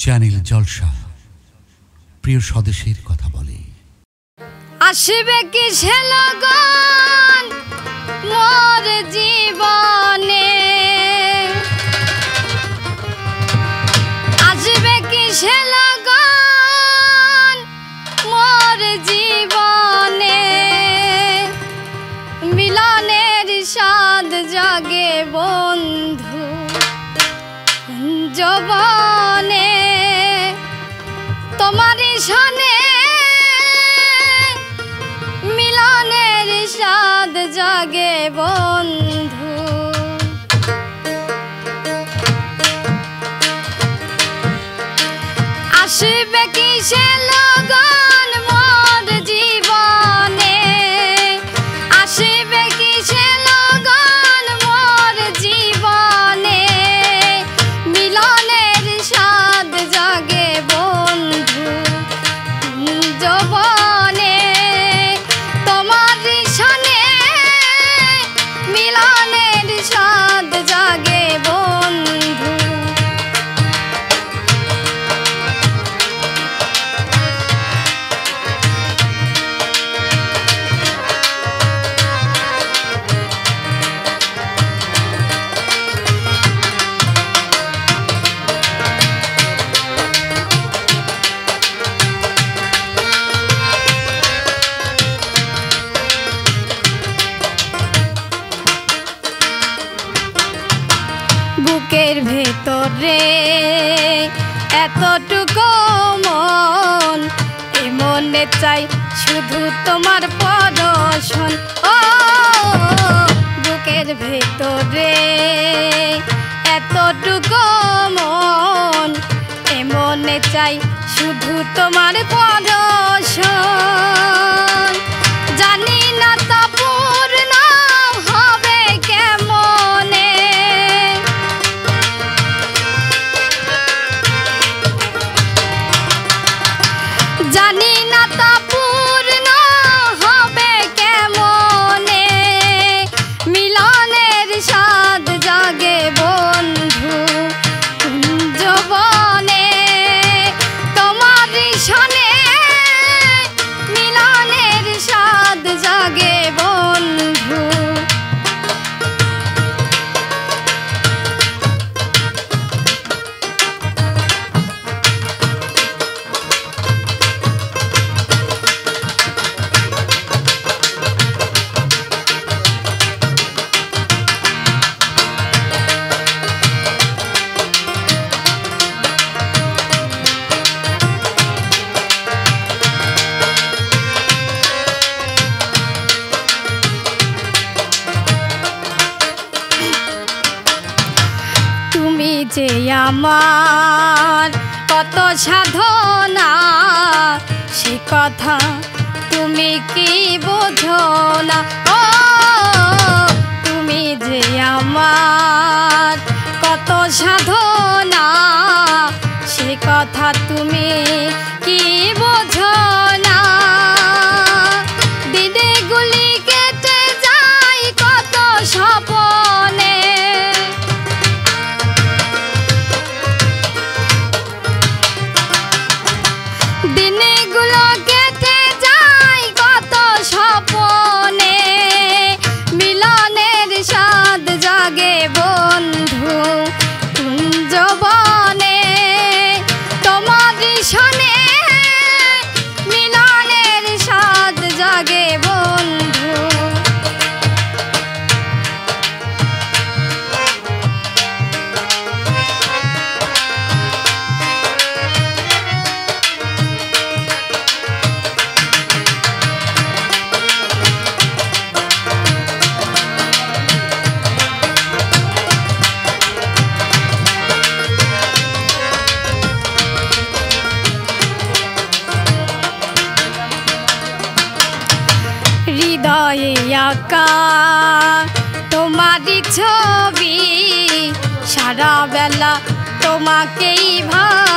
Channel জলসা প্রিয় স্বদেশের কথা বলে। আসবে কি সে লগন মোর জীবনে, আসবে কি সে লগন মোর জীবনে, মিলনের স্বাদ জাগে বন্ধু যৌবনে, তোমারই সনে মিলনের স্বাদ জাগে বন্ধু। আসবে কি সে লগন মোর জীবনে, আসবে কি সে লগন মোর জীবনে, মিলনের স্বাদ জাগে বন্ধু যৌবনে, তোমারই সনে মিলনের স্বাদ জাগে বন্ধু। বুকের ভেতরে এতটুকু মন, এই মনে চাই শুধু তোমার পরশন। ও বুকের ভেতরে এতটুকু মন, এই মনে চাই শুধু তোমার পরশন। জানি না তা পূর্ণ হবে কেমনে, জানি না তা পূর্ণ হবে কেমনে, মিলনের স্বাদ জাগে বন্ধু যৌবনে, তোমারই সনে মিলনের স্বাদ জাগে বন্ধু। তুমি যে আমার কত সাধনা, সে কথা তুমি কি বোঝো না। ও তুমি যে আমার কত সাধনা, সে কথা তুমি কি বোঝো না। দিনে গুলি কেটে যায় কত স্বপনে, দিনগুলো কেটে যায় কত স্বপনে, মিলনের স্বাদ জাগে বন্ধু যৌবনে, তোমারই সনে মিলনের স্বাদ জাগে বন্ধু। হৃদয়ে আঁকা তোমারই ছবি, সারা বেলা তোমাকেই ভাবি।